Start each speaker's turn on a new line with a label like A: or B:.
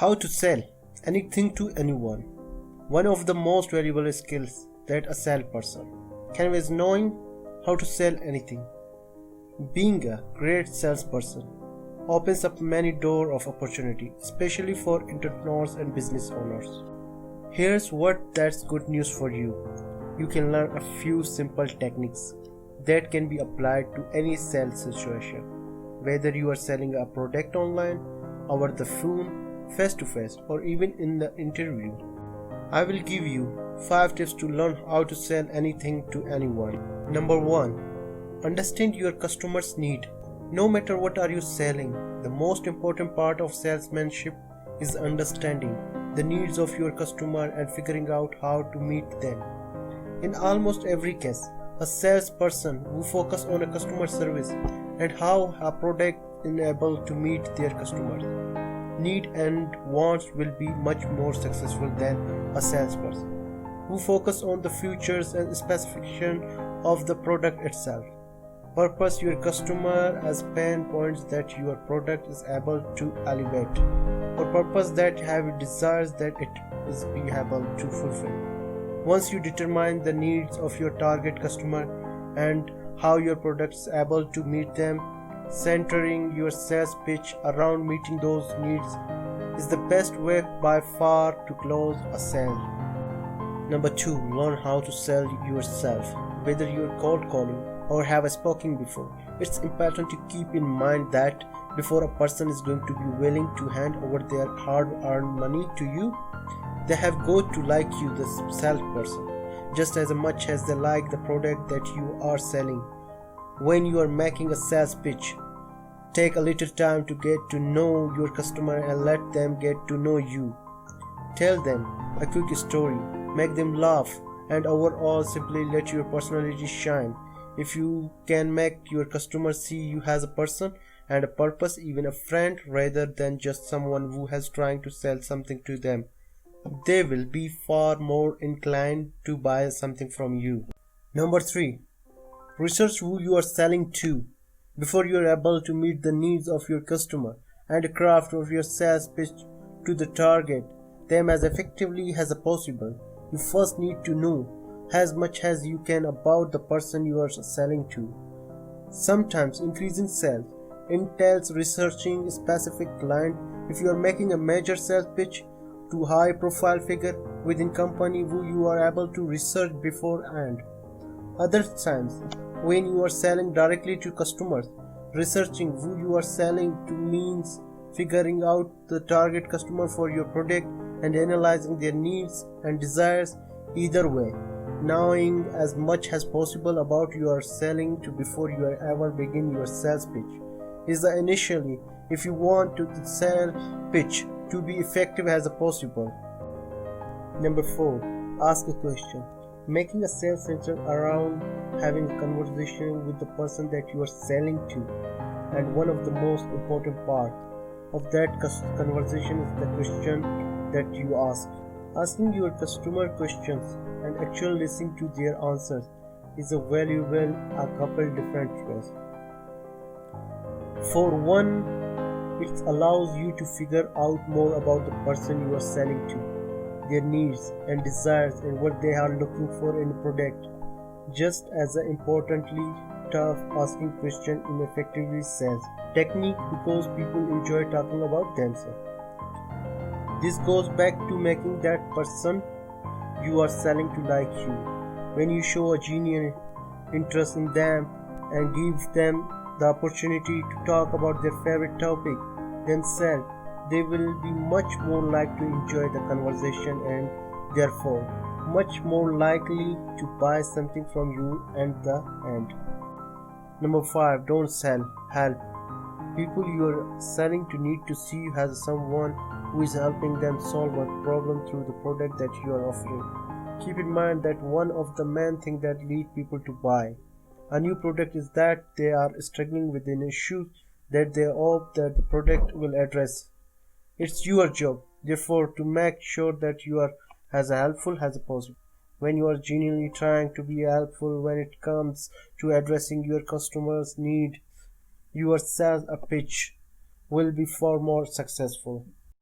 A: How to sell anything to anyone. One of the most valuable skills that a salesperson can is knowing how to sell anything. Being a great salesperson opens up many doors of opportunity, especially for entrepreneurs and business owners. Here's what that's good news for you. You can learn a few simple techniques that can be applied to any sales situation. Whether you are selling a product online, over the phone, face to face, or even in the interview. I will give you 5 tips to learn how to sell anything to anyone. Number 1. Understand your customer's need. No matter what are you selling, the most important part of salesmanship is understanding the needs of your customer and figuring out how to meet them. In almost every case, a salesperson who focuses on a customer service and how a product is able to meet their customers' need and wants will be much more successful than a salesperson who focus on the features and specification of the product itself. Purpose your customer as pain points that your product is able to elevate, or purpose that have desires that it is be able to fulfill. Once you determine the needs of your target customer and how your product is able to meet them, centering your sales pitch around meeting those needs is the best way by far to close a sale. Number 2. Learn how to sell yourself. Whether you're cold calling or have spoken before, it's important to keep in mind that before a person is going to be willing to hand over their hard-earned money to you, they have got to like you, the salesperson, just as much as they like the product that you are selling. When you are making a sales pitch, take a little time to get to know your customer and let them get to know you. Tell them a quick story, make them laugh, and overall simply let your personality shine. If you can make your customer see you as a person and a purpose, even a friend rather than just someone who is trying to sell something to them, they will be far more inclined to buy something from you. Number 3. Research who you are selling to. Before you are able to meet the needs of your customer and craft of your sales pitch to the target them as effectively as possible, you first need to know as much as you can about the person you are selling to. Sometimes increasing sales entails researching a specific client. If you are making a major sales pitch to high profile figure within company who you are able to research beforehand. Other times, when you are selling directly to customers, researching who you are selling to means figuring out the target customer for your product and analyzing their needs and desires. Either way, knowing as much as possible about you are selling to before you ever begin your sales pitch is the initially if you want to the sales pitch to be effective as possible. Number 4. Ask a question. Making a sales center around having a conversation with the person that you are selling to, and one of the most important part of that conversation is the question that you ask. Asking your customer questions and actually listening to their answers is a valuable a couple different ways. For one, it allows you to figure out more about the person you are selling to, their needs and desires and what they are looking for in a product. Just as importantly, tough asking question in effectively sales technique because people enjoy talking about themselves. This goes back to making that person you are selling to like you. When you show a genuine interest in them and give them the opportunity to talk about their favorite topic themselves, they will be much more likely to enjoy the conversation and therefore much more likely to buy something from you at the end. Number 5. Don't sell, help. People you are selling to need to see you as someone who is helping them solve a problem through the product that you are offering. Keep in mind that one of the main things that lead people to buy a new product is that they are struggling with an issue that they hope that the product will address. It's your job, therefore, to make sure that you are as helpful as possible. When you are genuinely trying to be helpful when it comes to addressing your customer's need, your sales pitch will be far more successful.